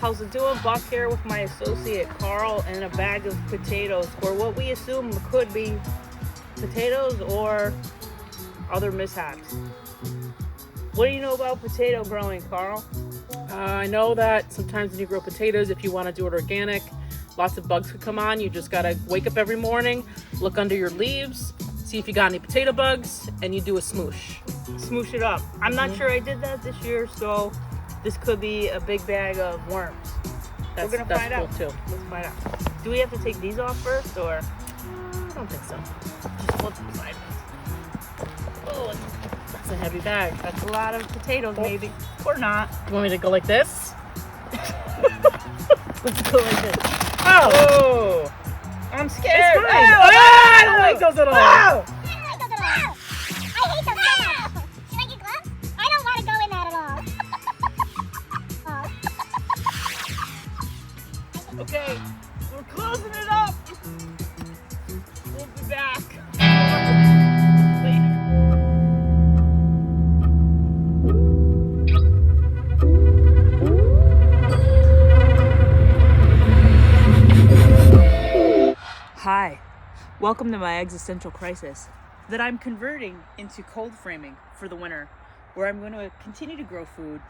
How's it doing? Buck here with my associate Carl and a bag of potatoes, or what we assume could be potatoes or other mishaps. What do you know about potato growing, Carl? I know that sometimes when you grow potatoes, if you want to do it organic, lots of bugs could come on. You just got to wake up every morning, look under your leaves, see if you got any potato bugs, and you do a smoosh. Smoosh it up. I'm not sure I did that this year, so this could be a big bag of worms. We're going to find out. Cool too. Let's find out. Do we have to take these off first, or? I don't think so. Just flip them sideways. Oh, That's a heavy bag. that's a lot of potatoes, maybe. Or not. You want me to go like this? Let's go like this. Oh! I'm scared. It's fine. I don't like those at all. I hate those so much. Should I get gloves? I don't want to go in that at all. Okay, we're closing it up. We'll be back. Hi, welcome to my existential crisis that I'm converting into cold framing for the winter, where I'm going to continue to grow food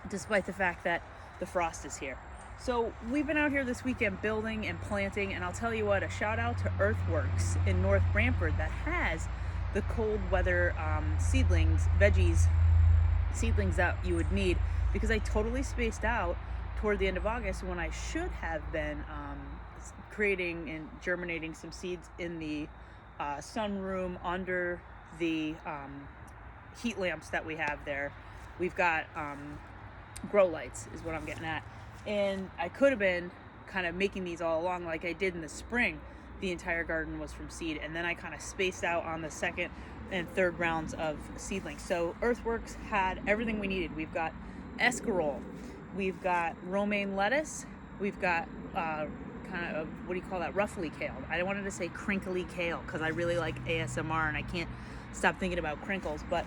despite the fact that the frost is here. So we've been out here this weekend building and planting, and I'll tell you what, a shout out to Earthworks in North Brantford that has the cold weather seedlings, veggies, seedlings that you would need, because I totally spaced out toward the end of August when I should have been creating and germinating some seeds in the sunroom under the heat lamps that we have there. We've got grow lights is what I'm getting at. And I could have been kind of making these all along like I did in the spring. The entire garden was from seed, and then I kind of spaced out on the second and third rounds of seedlings. So Earthworks had everything we needed. We've got escarole, we've got romaine lettuce, we've got kind of, what do you call that, ruffly kale. I wanted to say crinkly kale because I really like ASMR and I can't stop thinking about crinkles, but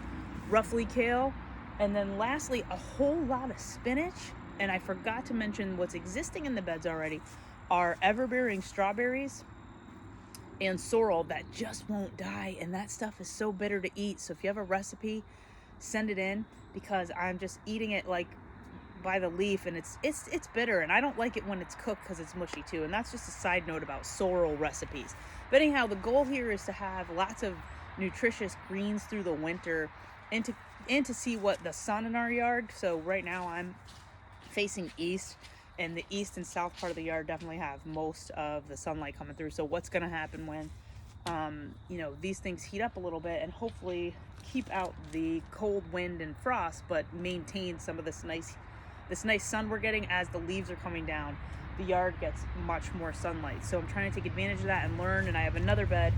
ruffly kale. And then lastly, a whole lot of spinach. And I forgot to mention what's existing in the beds already are ever-bearing strawberries and sorrel that just won't die. And that stuff is so bitter to eat. So if you have a recipe, send it in, because I'm just eating it like by the leaf, and it's bitter, and I don't like it when it's cooked because it's mushy too. And that's just a side note about sorrel recipes. But anyhow, the goal here is to have lots of nutritious greens through the winter, and to see what the sun in our yard. So right now I'm facing east, and the east and south part of the yard definitely have most of the sunlight coming through. So what's going to happen when these things heat up a little bit, and hopefully keep out the cold wind and frost, but maintain some of this nice sun we're getting as the leaves are coming down. The yard gets much more sunlight. So I'm trying to take advantage of that and learn. And I have another bed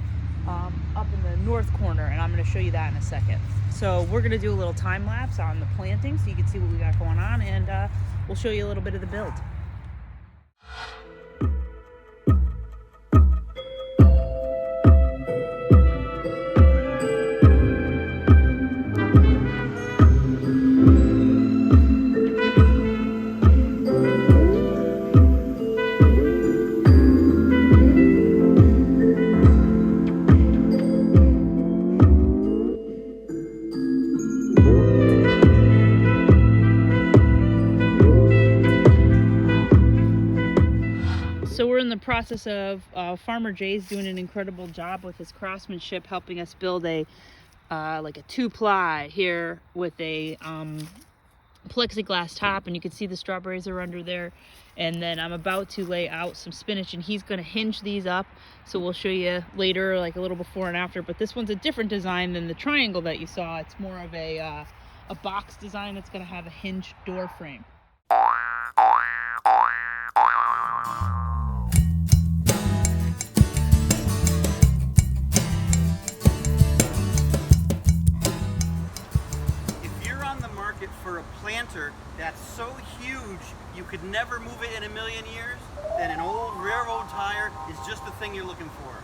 up in the north corner, and I'm going to show you that in a second. So we're going to do a little time lapse on the planting so you can see what we got going on, and we'll show you a little bit of the build. So we're in the process of Farmer Jay's doing an incredible job with his craftsmanship, helping us build a like a 2-ply here with a plexiglass top, and you can see the strawberries are under there. And then I'm about to lay out some spinach, and he's going to hinge these up, so we'll show you later, like a little before and after. But this one's a different design than the triangle that you saw. It's more of a box design that's going to have a hinged door frame. For a planter that's so huge you could never move it in a million years, then an old railroad tire is just the thing you're looking for.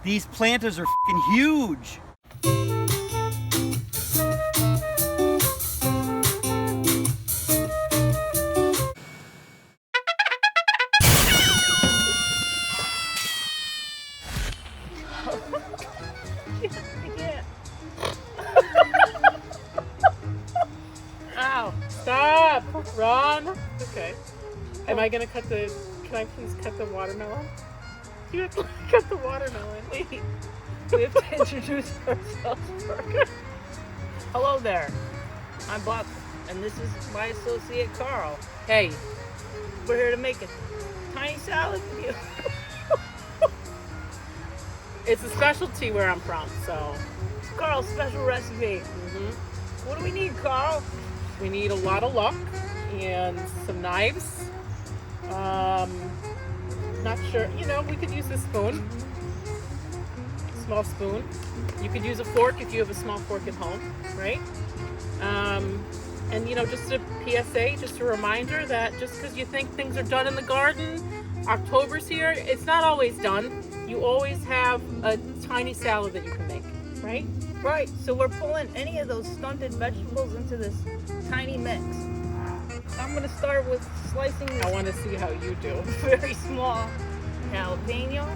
These planters are f***ing huge. Okay. Am I gonna cut the? Can I please cut the watermelon? You have to cut the watermelon. Wait, we have to introduce ourselves first. Hello there, I'm Buck, and this is my associate Carl. Hey, We're here to make a tiny salad for you. it's a specialty where I'm from, so Carl's special recipe. What do we need, Carl? we need a lot of luck and some knives. Not sure. You know, we could use this spoon. Small spoon. You could use a fork if you have a small fork at home, right? And you know, just a PSA, just a reminder that just because you think things are done in the garden, October's here, it's not always done. You always have a tiny salad that you can make, right? Right, so we're pulling any of those stunted vegetables into this tiny mix. I'm gonna start with slicing this I want to see how you do. very small jalapeno.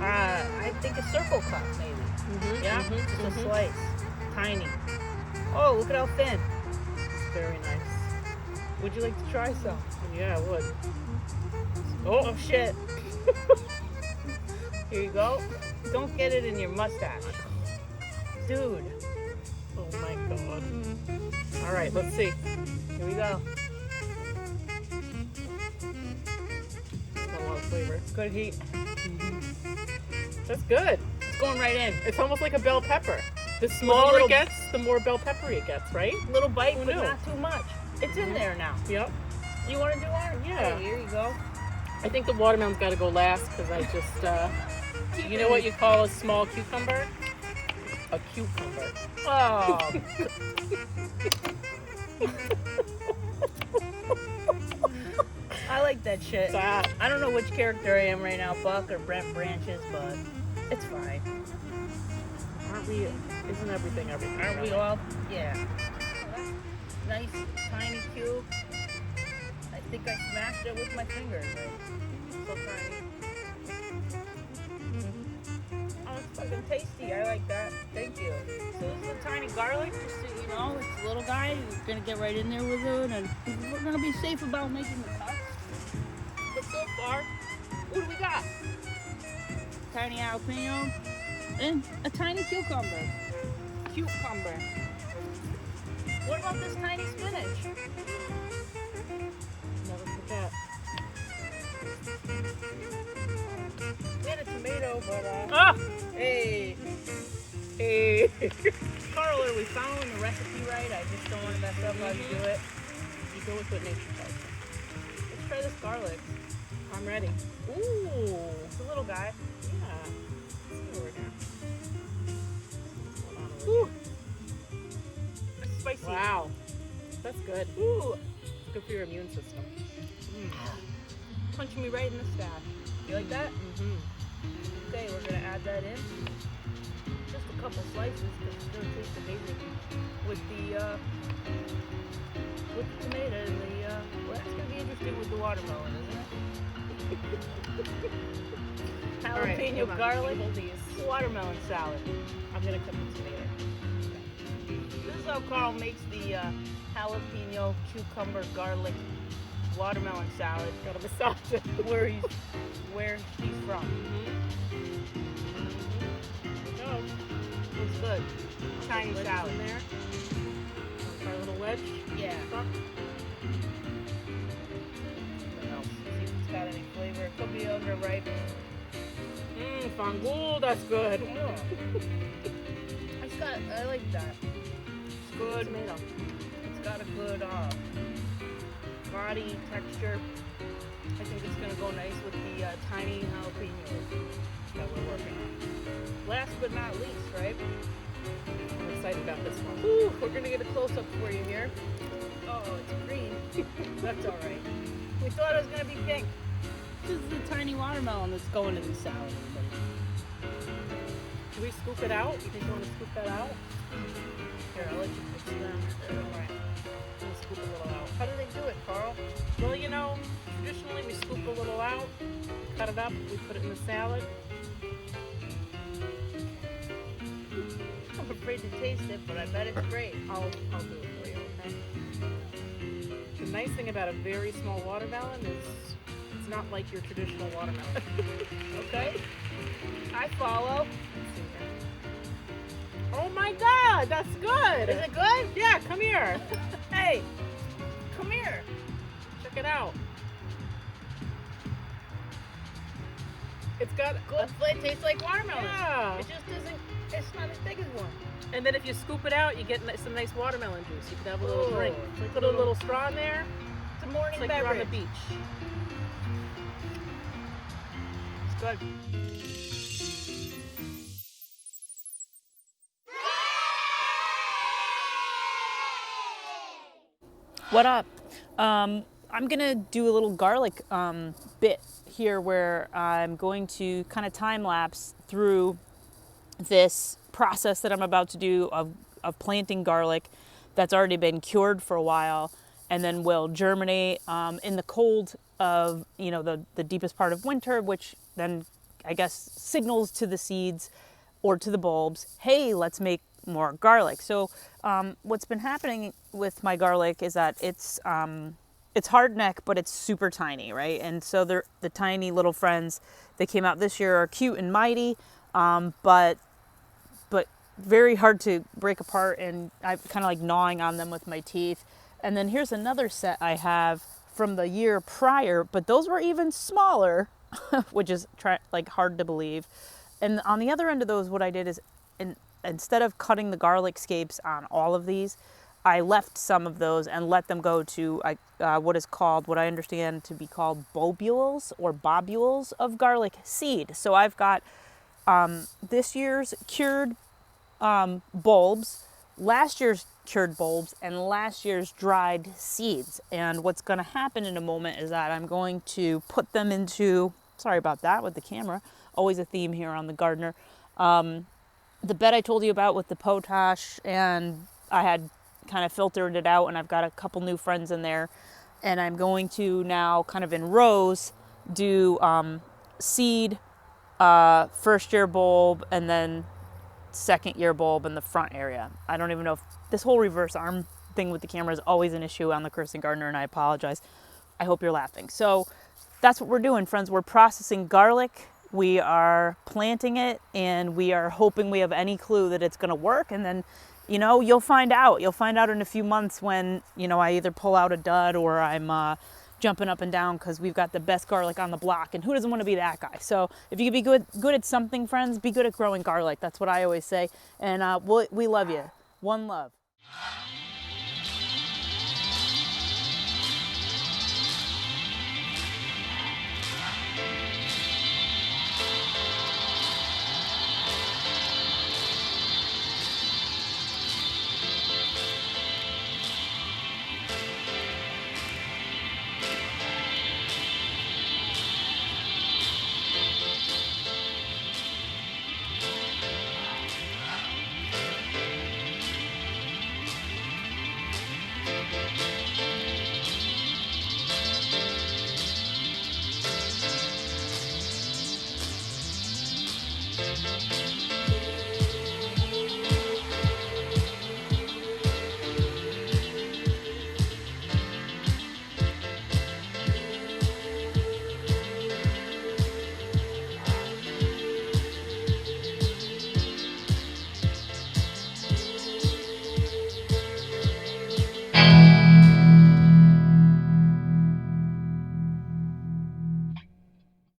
I think a circle cut, maybe. Yeah, just a slice, tiny. Oh, look at how thin. It's very nice. Would you like to try some? Yeah, I would. Oh shit! Here you go. Don't get it in your mustache, dude. Oh my god. All right, let's see. Here we go. It's got a lot of flavor. Good heat. That's good. It's going right in. It's almost like a bell pepper. The smaller little- it gets, the more bell peppery it gets, right? Little bite, Who but knew? not too much. It's in there now. Yep. You want to do one? Yeah. Hey, here you go. I think the watermelon's got to go last because I just, you know what you call a small cucumber? A cucumber. Oh. I like that shit. Stop. I don't know which character I am right now, Buck or Brent Branches, but it's fine. Aren't we? Isn't everything everything? Aren't we really? all? Yeah. Nice, tiny cube. I think I smashed it with my fingers. Like, so tiny. Oh, it's fucking tasty. I like that. Thank you. So this is a tiny garlic. Just so you know, it's a little guy. We're gonna get right in there with it, and we're gonna be safe about making the cuts. But so far, what do we got? Tiny jalapeno and a tiny cucumber. Cucumber. What about this tiny spinach? Never forget. We had a tomato, but Ah! hey, Hey. Carl, are we following the recipe right? I just don't want to mess up how you do it. You go with what nature tells you. Let's try this garlic. I'm ready. Ooh. It's a little guy. Yeah. Let's see what we're doing. Hold on a Ooh. little. It's spicy. Wow. That's good. Ooh. It's good for your immune system. Punching me right in the stash. You like that? Mm-hmm. Okay, we're gonna add that in. Just a couple slices because it's gonna taste amazing with the tomato and the well, that's gonna be interesting with the watermelon, isn't it? All right, Jalapeno hold on. garlic Hold these. watermelon salad. I'm gonna cut the tomato. This is how Carl makes the jalapeno cucumber garlic watermelon salad. Gotta massage it. Where he's from. Go. It's good. Tiny Wedges salad. in there. Try a little wedge. Yeah. Fuck. What else? See if it's got any flavor. It could be underripe. Fangul, that's good. Oh. I like that. It's good. Tomato. It's got a good body texture. I think it's gonna go nice with the tiny jalapenos that we're working on. Last but not least, right? I'm excited about this one. Ooh, we're gonna get a close-up for you here. Oh, it's green. That's all right. We thought it was gonna be pink. This is the tiny watermelon that's going in the salad. Everybody. Should we scoop it out? You think you want to scoop that out? Here, I'll let you mix them. All right. We'll scoop a little out. How do they do it, Carl? Well, you know, traditionally we scoop a little out, cut it up, we put it in the salad. I'm afraid to taste it, but I bet it's great. I'll do it for you, okay? nice thing about a very small watermelon is it's not like your traditional watermelon. Okay? I follow. Oh my God, that's good. Is it good? Yeah, come here. Hey, come here. Check it out. It's got Good. It tastes like watermelon. Yeah. It just isn't. It's not as big as one. And then if you scoop it out, you get some nice watermelon juice. You can have a little Ooh, drink. it's like Put a little straw in there. It's a morning It's like you're on the beverage. beach. It's good. What up? I'm gonna do a little garlic bit here where I'm going to kind of time lapse through this process that I'm about to do of planting garlic that's already been cured for a while and then will germinate in the cold of, you know, the deepest part of winter, which then I guess signals to the seeds or to the bulbs, hey, let's make more garlic. So what's been happening with my garlic is that it's hard neck, but it's super tiny, right? And so they're the tiny little friends that came out this year are cute and mighty, but very hard to break apart, and I'm kind of like gnawing on them with my teeth. And then here's another set I have from the year prior, but those were even smaller, which is like hard to believe. And on the other end of those, what I did is instead of cutting the garlic scapes on all of these, I left some of those and let them go to what I understand to be called bobules or bobules of garlic seed. So I've got this year's cured bulbs, last year's cured bulbs, and last year's dried seeds. And what's going to happen in a moment is that I'm going to put them into, sorry about that with the camera, always a theme here on The Gardener, the bed I told you about with the potash, and I had kind of filtered it out, and I've got a couple new friends in there, and I'm going to now kind of in rows do seed, first year bulb, and then second year bulb in the front area. I don't even know if this whole reverse arm thing with the camera is always an issue on the Kirsten Gardener, and I apologize. I hope you're laughing. So that's what we're doing, friends. We're processing garlic. We are planting it, and we are hoping we have any clue that it's going to work. And then, you know, you'll find out. You'll find out in a few months when, you know, I either pull out a dud or I'm jumping up and down because we've got the best garlic on the block, and who doesn't want to be that guy? So if you can be good at something, friends, be good at growing garlic. That's what I always say. And we love you. One love.